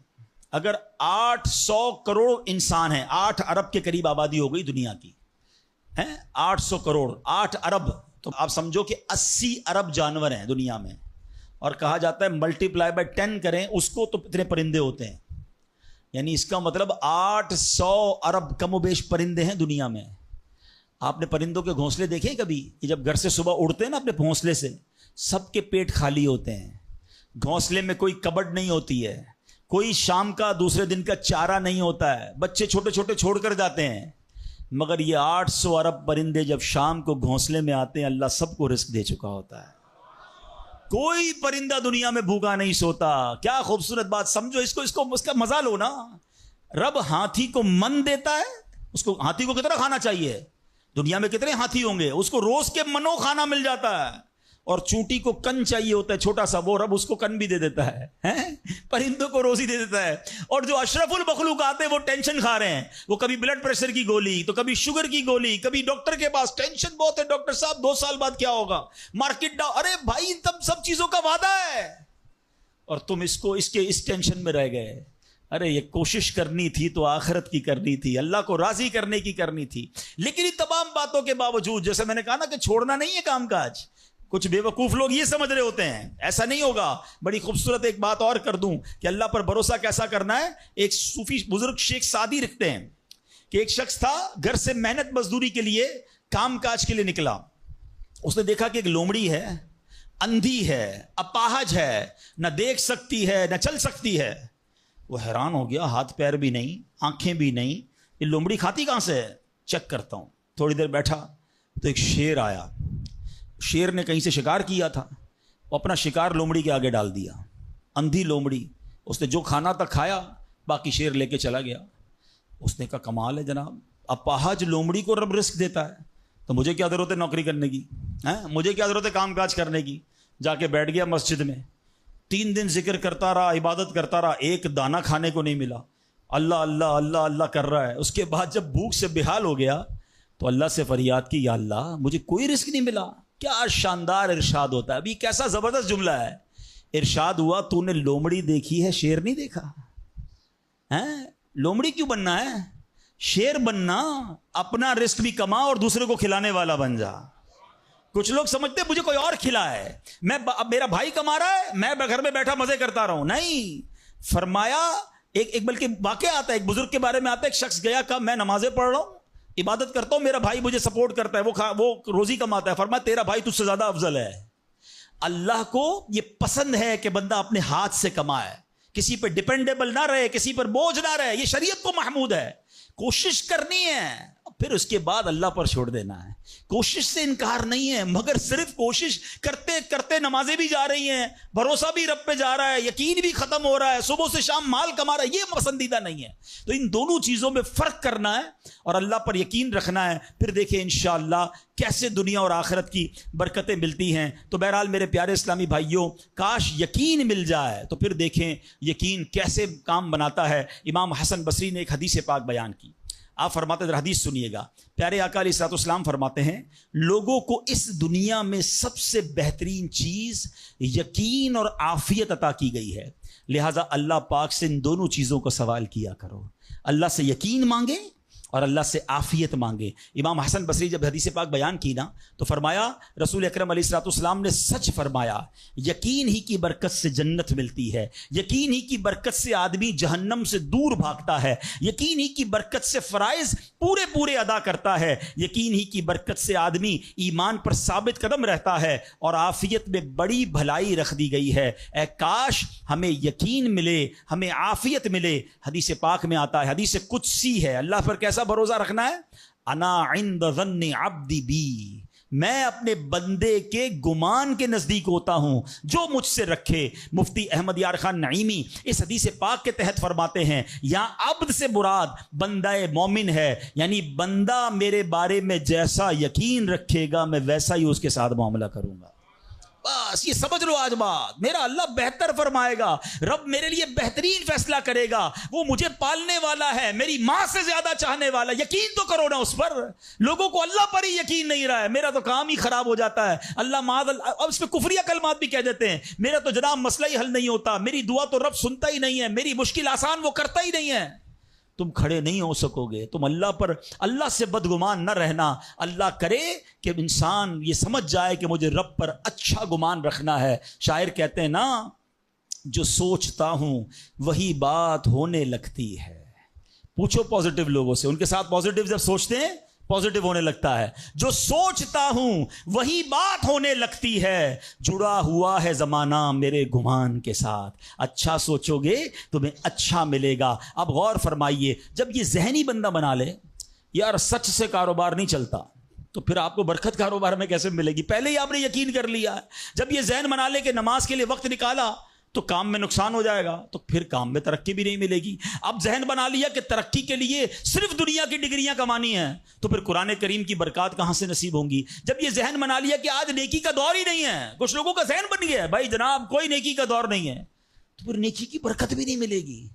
اگر 800 کروڑ انسان ہیں, 8 ارب کے قریب آبادی ہو گئی دنیا کی, 800 کروڑ 8 ارب, تو آپ سمجھو کہ 80 ارب جانور ہیں دنیا میں, اور کہا جاتا ہے ملٹی پلائی بائی 10 کریں اس کو تو اتنے پرندے ہوتے ہیں. یعنی اس کا مطلب 800 ارب کم و بیش پرندے ہیں دنیا میں. آپ نے پرندوں کے گھونسلے دیکھے کبھی؟ یہ جب گھر سے صبح اڑتے ہیں نا اپنے گھونسلے سے, سب کے پیٹ خالی ہوتے ہیں, گھونسلے میں کوئی کبڈ نہیں ہوتی ہے, کوئی شام کا دوسرے دن کا چارہ نہیں ہوتا ہے, بچے چھوٹے چھوٹے چھوڑ کر جاتے ہیں. مگر یہ 800 ارب پرندے جب شام کو گھونسلے میں آتے ہیں اللہ سب کو رزق دے چکا ہوتا ہے. کوئی پرندہ دنیا میں بھوکا نہیں سوتا. کیا خوبصورت بات, سمجھو اس کا مزہ لو نا. رب ہاتھی کو من دیتا ہے, اس کو ہاتھی کو کتنا کھانا چاہیے, دنیا میں کتنے ہاتھی ہوں گے, اس کو روز کے منو کھانا مل جاتا ہے. اور چونٹی کو کن چاہیے ہوتا ہے چھوٹا سا, وہ رب اس کو کن بھی دے دیتا ہے, پرندوں کو روزی دے دیتا ہے. اور جو اشرف المخلوقات ہیں وہ ٹینشن کھا رہے ہیں, وہ کبھی بلڈ پریشر کی گولی, تو کبھی شوگر کی گولی, کبھی ڈاکٹر کے پاس, ٹینشن بہت ہے ڈاکٹر صاحب 2 سال بعد کیا ہوگا, مارکیٹ ڈاؤن. ارے بھائی تب سب چیزوں کا وعدہ ہے اور تم اس ٹینشن میں رہ گئے. ارے یہ کوشش کرنی تھی تو آخرت کی کرنی تھی, اللہ کو راضی کرنے کی کرنی تھی. لیکن ان تمام باتوں کے باوجود, جیسے میں نے کہا نا کہ چھوڑنا نہیں ہے کام کاج, کچھ بے وقوف لوگ یہ سمجھ رہے ہوتے ہیں ایسا نہیں ہوگا. بڑی خوبصورت ایک بات اور کر دوں کہ اللہ پر بھروسہ کیسا کرنا ہے. ایک صوفی بزرگ شیخ سعدی لکھتے ہیں کہ ایک شخص تھا گھر سے محنت مزدوری کے لیے کام کاج کے لیے نکلا. اس نے دیکھا کہ ایک لومڑی ہے, اندھی ہے, اپاہج ہے, نہ دیکھ سکتی ہے نہ چل سکتی ہے. وہ حیران ہو گیا, ہاتھ پیر بھی نہیں, آنکھیں بھی نہیں, یہ لومڑی کھاتی کہاں سے ہے, چیک کرتا ہوں. تھوڑی دیر بیٹھا تو ایک شیر آیا. شیر نے کہیں سے شکار کیا تھا, وہ اپنا شکار لومڑی کے آگے ڈال دیا. اندھی لومڑی, اس نے جو کھانا تھا کھایا, باقی شیر لے کے چلا گیا. اس نے کہا کمال ہے جناب, اپاہج لومڑی کو رب رزق دیتا ہے تو مجھے کیا ضرورت ہے نوکری کرنے کی, مجھے کیا ضرورت ہے کام کاج کرنے کی. جا کے بیٹھ گیا مسجد میں, 3 دن ذکر کرتا رہا, عبادت کرتا رہا, ایک دانہ کھانے کو نہیں ملا. اللہ اللہ اللہ اللہ کر رہا ہے. اس کے بعد جب بھوک سے بحال ہو گیا تو اللہ سے فریاد کی، یا اللہ مجھے کوئی رزق نہیں ملا. کیا شاندار ارشاد ہوتا ہے. ابھی کیسا زبردست جملہ ہے. ارشاد ہوا تو نے لومڑی دیکھی ہے، شیر نہیں دیکھا. لومڑی کیوں بننا ہے؟ شیر بننا. اپنا رزق بھی کما اور دوسرے کو کھلانے والا بن جا. کچھ لوگ سمجھتے مجھے کوئی اور کھلا ہے، اب میرا بھائی کما رہا ہے، میں گھر میں بیٹھا مزے کرتا رہا ہوں. نہیں، فرمایا ایک بلکہ واقعہ آتا ہے، ایک بزرگ کے بارے میں آتا ہے. ایک شخص گیا، کہا میں نمازیں پڑھ رہا ہوں، عبادت کرتا ہوں، میرا بھائی مجھے سپورٹ کرتا ہے، وہ روزی کماتا ہے. فرمایا تیرا بھائی تجھ سے زیادہ افضل ہے. اللہ کو یہ پسند ہے کہ بندہ اپنے ہاتھ سے کمائے، کسی پہ ڈیپینڈیبل نہ رہے، کسی پر بوجھ نہ رہے. یہ شریعت کو محمود ہے. کوشش کرنی ہے، پھر اس کے بعد اللہ پر چھوڑ دینا ہے. کوشش سے انکار نہیں ہے، مگر صرف کوشش کرتے کرتے نمازیں بھی جا رہی ہیں، بھروسہ بھی رب پہ جا رہا ہے، یقین بھی ختم ہو رہا ہے، صبح سے شام مال کما رہا ہے، یہ پسندیدہ نہیں ہے. تو ان دونوں چیزوں میں فرق کرنا ہے اور اللہ پر یقین رکھنا ہے. پھر دیکھیں انشاءاللہ کیسے دنیا اور آخرت کی برکتیں ملتی ہیں. تو بہرحال میرے پیارے اسلامی بھائیوں، کاش یقین مل جائے تو پھر دیکھیں یقین کیسے کام بناتا ہے. امام حسن بصری نے ایک حدیث پاک بیان کی. آپ فرماتے ہیں، حدیث سنیے گا. پیارے آقا علیہ الصلوۃ والسلام فرماتے ہیں، لوگوں کو اس دنیا میں سب سے بہترین چیز یقین اور عافیت عطا کی گئی ہے. لہٰذا اللہ پاک سے ان دونوں چیزوں کو سوال کیا کرو. اللہ سے یقین مانگے اور اللہ سے عافیت مانگے. امام حسن بصری جب حدیث پاک بیان کی نا تو فرمایا، رسول اکرم علیہ الصلوۃ والسلام نے سچ فرمایا، یقین ہی کی برکت سے جنت ملتی ہے، یقین ہی کی برکت سے آدمی جہنم سے دور بھاگتا ہے، یقین ہی کی برکت سے فرائض پورے ادا کرتا ہے، یقین ہی کی برکت سے آدمی ایمان پر ثابت قدم رہتا ہے، اور عافیت میں بڑی بھلائی رکھ دی گئی ہے. اے کاش ہمیں یقین ملے، ہمیں عافیت ملے. حدیث پاک میں آتا ہے، حدیث قدسی ہے، اللہ پر کیسا بھروسہ رکھنا ہے؟ انا عند ظن عبدی بی، میں اپنے بندے کے گمان کے نزدیک ہوتا ہوں جو مجھ سے رکھے. مفتی احمد یار خان نعیمی اس حدیث پاک کے تحت فرماتے ہیں، یہاں عبد سے مراد بندہ مومن ہے، یعنی بندہ میرے بارے میں جیسا یقین رکھے گا میں ویسا ہی اس کے ساتھ معاملہ کروں گا. بس یہ سمجھ لو آج بات. میرا اللہ بہتر فرمائے گا، رب میرے لیے بہترین فیصلہ کرے گا. وہ مجھے پالنے والا ہے، میری ماں سے زیادہ چاہنے والا. یقین تو کرو نا اس پر. لوگوں کو اللہ پر ہی یقین نہیں رہا ہے. میرا تو کام ہی خراب ہو جاتا ہے، اللہ معاذ اللہ. اب اس پہ کفریہ کلمات بھی کہہ دیتے ہیں، میرا تو جناب مسئلہ ہی حل نہیں ہوتا، میری دعا تو رب سنتا ہی نہیں ہے، میری مشکل آسان وہ کرتا ہی نہیں ہے. تم کھڑے نہیں ہو سکو گے. تم اللہ سے بدگمان نہ رہنا. اللہ کرے کہ انسان یہ سمجھ جائے کہ مجھے رب پر اچھا گمان رکھنا ہے. شاعر کہتے ہیں نا، جو سوچتا ہوں وہی بات ہونے لگتی ہے. پوچھو پازیٹیو لوگوں سے، ان کے ساتھ پازیٹیو جب سوچتے ہیں پازیٹیو ہونے لگتا ہے. جو سوچتا ہوں وہی بات ہونے لگتی ہے. جڑا ہوا ہے زمانہ میرے گمان کے ساتھ. اچھا سوچو گے تمہیں اچھا ملے گا. اب غور فرمائیے، جب یہ ذہنی بندہ بنا لے یار سچ سے کاروبار نہیں چلتا، تو پھر آپ کو برکت کاروبار میں کیسے ملے گی؟ پہلے ہی آپ نے یقین کر لیا. جب یہ ذہن بنا لے کہ نماز کے لیے وقت نکالا تو کام میں نقصان ہو جائے گا، تو پھر کام میں ترقی بھی نہیں ملے گی. اب ذہن بنا لیا کہ ترقی کے لیے صرف دنیا کی ڈگریاں کمانی ہیں، تو پھر قرآن کریم کی برکات کہاں سے نصیب ہوں گی؟ جب یہ ذہن بنا لیا کہ آج نیکی کا دور ہی نہیں ہے، کچھ لوگوں کا ذہن بن گیا ہے بھائی جناب کوئی نیکی کا دور نہیں ہے، تو پھر نیکی کی برکت بھی نہیں ملے گی.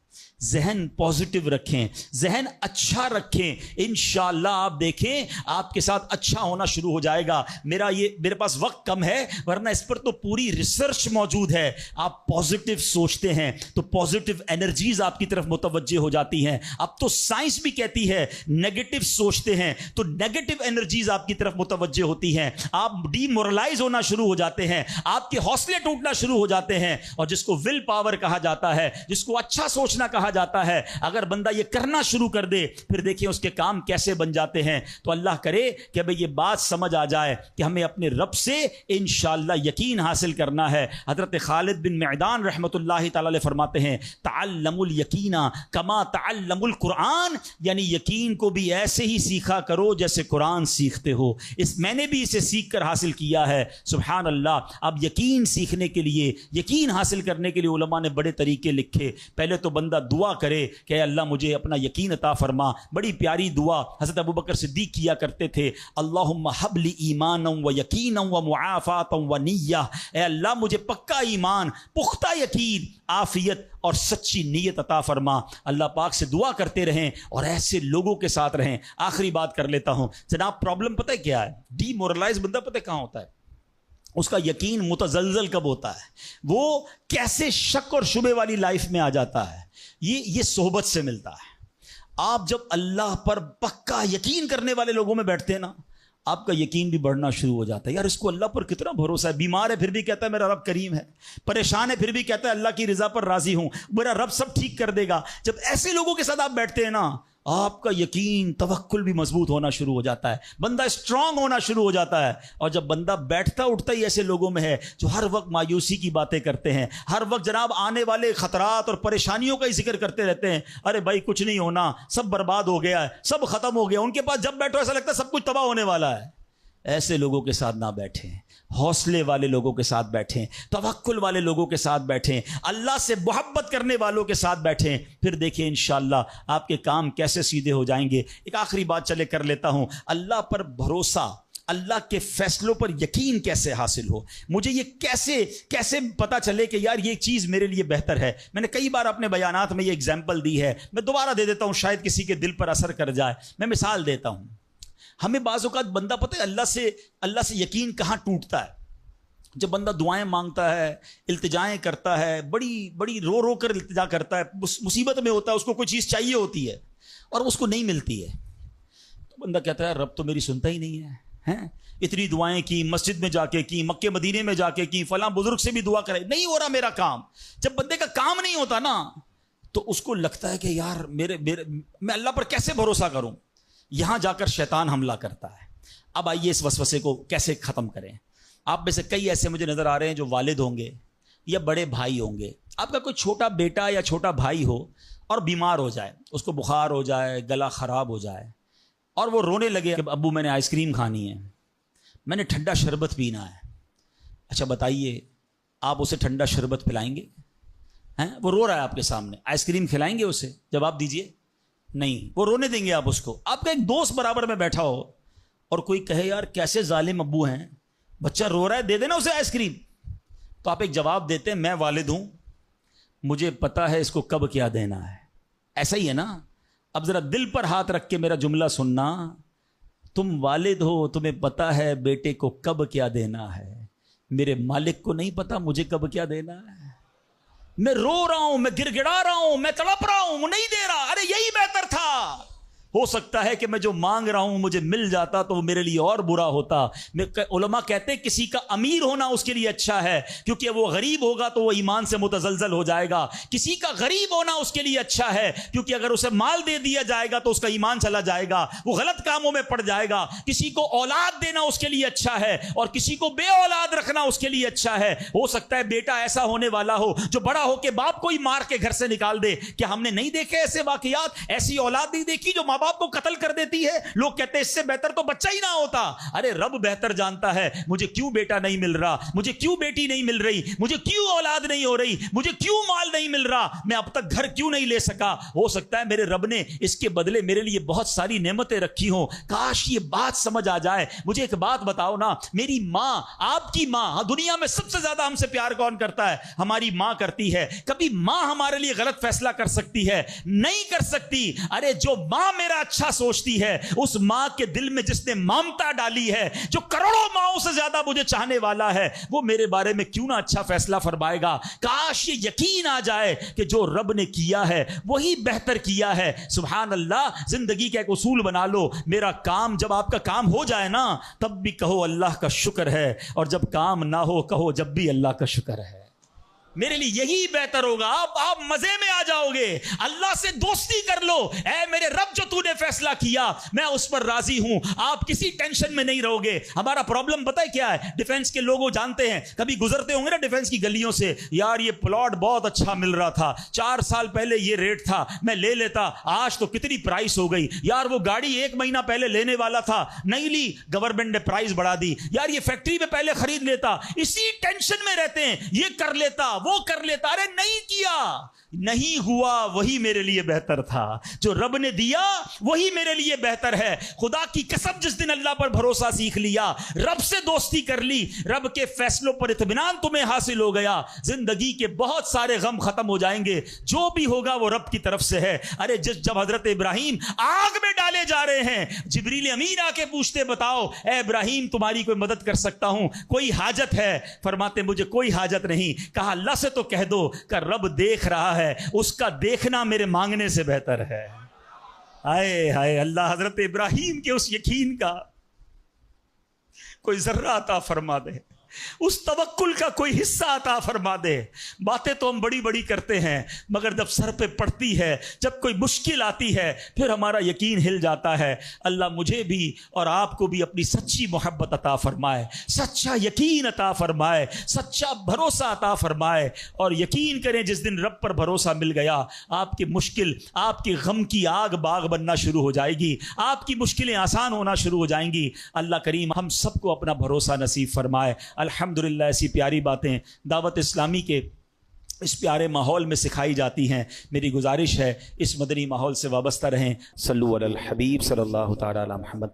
ذہن پازیٹیو رکھیں، ذہن اچھا رکھیں، انشاءاللہ آپ دیکھیں آپ کے ساتھ اچھا ہونا شروع ہو جائے گا. میرے پاس وقت کم ہے، ورنہ اس پر تو پوری ریسرچ موجود ہے. آپ پازیٹیو سوچتے ہیں تو پازیٹیو انرجیز آپ کی طرف متوجہ ہو جاتی ہیں. اب تو سائنس بھی کہتی ہے نیگیٹو سوچتے ہیں تو نیگیٹو انرجیز آپ کی طرف متوجہ ہوتی ہیں. آپ ڈی مورلائز ہونا شروع ہو جاتے ہیں، آپ کے حوصلے ٹوٹنا شروع ہو جاتے ہیں. اور جس کو ول پاور کہا جاتا ہے، جس کو اچھا سوچنا کہا جاتا ہے، اگر بندہ یہ کرنا شروع کر دے پھر دیکھیں اس کے کام کیسے بن جاتے ہیں. تو اللہ کرے کہ اب یہ بات سمجھ آ جائے کہ ہمیں اپنے رب سے انشاءاللہ یقین حاصل کرنا ہے. حضرت خالد بن معدان رحمۃ اللہ تعالی علیہ فرماتے ہیں، تعلموا الیقین کما تعلموا القرآن، یعنی یقین کو بھی ایسے ہی سیکھا کرو جیسے قرآن سیکھتے ہو. میں نے بھی اسے سیکھ کر حاصل کیا ہے. سبحان اللہ. اب یقین سیکھنے کے لیے، یقین حاصل کرنے کے لیے علماء نے بڑے طریقے لکھے. پہلے تو بندہ بندہ دعا کرے کہ اے اللہ مجھے اپنا یقین عطا فرما. بڑی پیاری دعا حضرت ابوبکر صدیق کیا کرتے تھے. اللہم حب لی ایمانا و یقینا و معافاتا و نیہ. اے اللہ مجھے پکا ایمان، پختہ یقین، عافیت اور سچی نیت عطا فرما. اللہ پاک سے دعا کرتے رہیں اور ایسے لوگوں کے ساتھ رہیں. آخری بات کر لیتا ہوں جناب. پرابلم پتہ ہے کیا ہے؟ ڈی مورلائز بندہ پتہ کہاں ہوتا ہے؟ اس کا یقین متزلزل کب ہوتا ہے؟ وہ کیسے شک اور شبے والی لائف میں آ جاتا ہے؟ یہ صحبت سے ملتا ہے. آپ جب اللہ پر پکا یقین کرنے والے لوگوں میں بیٹھتے ہیں نا، آپ کا یقین بھی بڑھنا شروع ہو جاتا ہے. یار اس کو اللہ پر کتنا بھروسہ ہے. بیمار ہے پھر بھی کہتا ہے میرا رب کریم ہے. پریشان ہے پھر بھی کہتا ہے اللہ کی رضا پر راضی ہوں، میرا رب سب ٹھیک کر دے گا. جب ایسے لوگوں کے ساتھ آپ بیٹھتے ہیں نا، آپ کا یقین توکل بھی مضبوط ہونا شروع ہو جاتا ہے. بندہ اسٹرانگ ہونا شروع ہو جاتا ہے. اور جب بندہ بیٹھتا اٹھتا ہی ایسے لوگوں میں ہے جو ہر وقت مایوسی کی باتیں کرتے ہیں، ہر وقت جناب آنے والے خطرات اور پریشانیوں کا ہی ذکر کرتے رہتے ہیں. ارے بھائی کچھ نہیں ہونا، سب برباد ہو گیا ہے، سب ختم ہو گیا. ان کے پاس جب بیٹھو ایسا لگتا ہے سب کچھ تباہ ہونے والا ہے. ایسے لوگوں کے ساتھ نہ بیٹھیں. حوصلے والے لوگوں کے ساتھ بیٹھیں، توکل والے لوگوں کے ساتھ بیٹھیں، اللہ سے محبت کرنے والوں کے ساتھ بیٹھیں. پھر دیکھیں انشاءاللہ آپ کے کام کیسے سیدھے ہو جائیں گے. ایک آخری بات چلے کر لیتا ہوں. اللہ پر بھروسہ، اللہ کے فیصلوں پر یقین کیسے حاصل ہو؟ مجھے یہ کیسے پتا چلے کہ یار یہ چیز میرے لیے بہتر ہے؟ میں نے کئی بار اپنے بیانات میں یہ اگزامپل دی ہے، میں دوبارہ دے دیتا ہوں، شاید کسی کے دل پر اثر کر جائے. میں مثال دیتا ہوں. ہمیں بعض اوقات بندہ پتہ ہے اللہ سے یقین کہاں ٹوٹتا ہے؟ جب بندہ دعائیں مانگتا ہے، التجائیں کرتا ہے، بڑی رو رو کر التجا کرتا ہے، مصیبت میں ہوتا ہے، اس کو کوئی چیز چاہیے ہوتی ہے اور اس کو نہیں ملتی ہے، تو بندہ کہتا ہے رب تو میری سنتا ہی نہیں ہے. اتنی دعائیں کی، مسجد میں جا کے کی، مکے مدینے میں جا کے کی، فلاں بزرگ سے بھی دعا کرے، نہیں ہو رہا میرا کام. جب بندے کا کام نہیں ہوتا نا تو اس کو لگتا ہے کہ یار میں اللہ پر کیسے بھروسہ کروں. یہاں جا کر شیطان حملہ کرتا ہے. اب آئیے اس وسوسے کو کیسے ختم کریں. آپ میں سے کئی ایسے مجھے نظر آ رہے ہیں جو والد ہوں گے یا بڑے بھائی ہوں گے. آپ کا کوئی چھوٹا بیٹا یا چھوٹا بھائی ہو اور بیمار ہو جائے، اس کو بخار ہو جائے، گلا خراب ہو جائے اور وہ رونے لگے کہ ابو میں نے آئس کریم کھانی ہے، میں نے ٹھنڈا شربت پینا ہے. اچھا بتائیے آپ اسے ٹھنڈا شربت پلائیں گے؟ وہ رو رہا ہے آپ کے سامنے، آئس کریم کھلائیں گے اسے؟ جواب دیجئے. نہیں، وہ رونے دیں گے آپ اس کو. آپ کا ایک دوست برابر میں بیٹھا ہو اور کوئی کہے یار کیسے ظالم ابو ہیں، بچہ رو رہا ہے دے دینا اسے آئس کریم، تو آپ ایک جواب دیتے ہیں میں والد ہوں، مجھے پتا ہے اس کو کب کیا دینا ہے. ایسا ہی ہے نا. اب ذرا دل پر ہاتھ رکھ کے میرا جملہ سننا. تم والد ہو، تمہیں پتا ہے بیٹے کو کب کیا دینا ہے. میرے مالک کو نہیں پتا مجھے کب کیا دینا ہے. میں رو رہا ہوں، میں گڑ گڑا رہا ہوں، میں تڑپ رہا ہوں، وہ نہیں دے رہا. ارے یہی بہتر تھا. ہو سکتا ہے کہ میں جو مانگ رہا ہوں مجھے مل جاتا تو وہ میرے لیے اور برا ہوتا. علماء کہتے ہیں کسی کا امیر ہونا اس کے لیے اچھا ہے کیونکہ وہ غریب ہوگا تو وہ ایمان سے متزلزل ہو جائے گا. کسی کا غریب ہونا اس کے لیے اچھا ہے کیونکہ اگر اسے مال دے دیا جائے گا تو اس کا ایمان چلا جائے گا، وہ غلط کاموں میں پڑ جائے گا. کسی کو اولاد دینا اس کے لیے اچھا ہے اور کسی کو بے اولاد رکھنا اس کے لیے اچھا ہے. ہو سکتا ہے بیٹا ایسا ہونے والا ہو جو بڑا ہو کے باپ کو ہی مار کے گھر سے نکال دے. کیا ہم نے نہیں دیکھے ایسے واقعات؟ ایسی اولاد نہیں دیکھی جو ماں باپ کو قتل کر دیتی ہے؟ لوگ کہتے ہیں اس سے بہتر تو بچہ ہی نہ ہوتا. ارے رب بہتر جانتا ہے مجھے کیوں بیٹا نہیں مل رہا، مجھے کیوں بیٹی نہیں مل رہی، مجھے کیوں اولاد نہیں ہو رہی، مجھے کیوں مال نہیں مل رہا، میں اب تک گھر کیوں نہیں لے سکا. ہو سکتا ہے میرے رب نے اس کے بدلے میرے لیے بہت ساری نعمتیں رکھی ہوں. کاش یہ بات سمجھ آ جائے. مجھے ایک بات بتاؤ نا، میری ماں، آپ کی ماں، دنیا میں سب سے زیادہ ہم سے پیار کون کرتا ہے؟ ہماری ماں کرتی ہے. کبھی ماں ہمارے لیے غلط فیصلہ کر سکتی ہے؟ نہیں کر سکتی. ارے جو ماں میرا اچھا سوچتی ہے، اس ماں کے دل میں جس نے ممتا ڈالی ہے، جو کروڑوں ماؤں سے زیادہ مجھے چاہنے والا ہے، وہ میرے بارے میں کیوں نہ اچھا فیصلہ فرمائے گا. کاش یہ یقین آ جائے کہ جو رب نے کیا ہے وہی بہتر کیا ہے. سبحان اللہ. زندگی کا ایک اصول بنا لو، میرا کام، جب آپ کا کام ہو جائے نا تب بھی کہو اللہ کا شکر ہے، اور جب کام نہ ہو کہو جب بھی اللہ کا شکر ہے. میرے لیے یہی بہتر ہوگا. آپ مزے میں آ جاؤ گے. اللہ سے دوستی کر لو. اے میرے رب جو تو نے فیصلہ کیا میں اس پر راضی ہوں. آپ کسی ٹینشن میں نہیں رہو گے. ہمارا پرابلم پتہ ہے کیا ہے؟ ڈیفنس کے لوگ جانتے ہیں، کبھی گزرتے ہوں گے نا ڈیفنس کی گلیوں سے، یار یہ پلاٹ بہت اچھا مل رہا تھا، 4 سال پہلے یہ ریٹ تھا، میں لے لیتا، آج تو کتنی پرائس ہو گئی. یار وہ گاڑی 1 مہینہ پہلے لینے والا تھا، نہیں لی، گورنمنٹ نے پرائس بڑھا دی. یار یہ فیکٹری میں پہلے خرید لیتا. اسی ٹینشن میں رہتے ہیں، یہ کر لیتا، وہ کر لیتا. ارے نہیں کیا. نہیں ہوا وہی میرے لیے بہتر تھا، جو رب نے دیا وہی میرے لیے بہتر ہے۔ خدا کی قسم جس دن اللہ پر بھروسہ سیکھ لیا، رب سے دوستی کر لی، رب کے فیصلوں پر اطمینان تمہیں حاصل ہو گیا، زندگی کے بہت سارے غم ختم ہو جائیں گے، جو بھی ہوگا وہ رب کی طرف سے ہے۔ ارے جب حضرت ابراہیم آگ میں ڈالے جا رہے ہیں، جبریل امین آ کے پوچھتے بتاؤ اے ابراہیم تمہاری کوئی مدد کر سکتا ہوں، کوئی حاجت ہے؟ فرماتے مجھے کوئی حاجت نہیں۔ کہا اللہ سے تو کہہ دو کہ رب دیکھ رہا ہے، اس کا دیکھنا میرے مانگنے سے بہتر ہے۔ ہائے ہائے، اللہ حضرت ابراہیم کے اس یقین کا کوئی ذرہ عطا فرما دے، اس توکل کا کوئی حصہ عطا فرما دے۔ باتیں تو ہم بڑی بڑی کرتے ہیں، مگر جب سر پہ پڑتی ہے، جب کوئی مشکل آتی ہے، پھر ہمارا یقین ہل جاتا ہے۔ اللہ مجھے بھی اور آپ کو بھی اپنی سچی محبت عطا فرمائے، سچا یقین عطا فرمائے، سچا بھروسہ عطا فرمائے، اور یقین کریں جس دن رب پر بھروسہ مل گیا، آپ کی مشکل، آپ کی غم کی آگ باغ بننا شروع ہو جائے گی، آپ کی مشکلیں آسان ہونا شروع ہو جائیں گی۔ اللہ کریم ہم سب کو اپنا بھروسہ نصیب فرمائے۔ الحمدللہ ایسی پیاری باتیں دعوت اسلامی کے اس پیارے ماحول میں سکھائی جاتی ہیں۔ میری گزارش ہے اس مدنی ماحول سے وابستہ رہیں۔ صلو علی الحبیب صلی اللہ تعالی علی محمد۔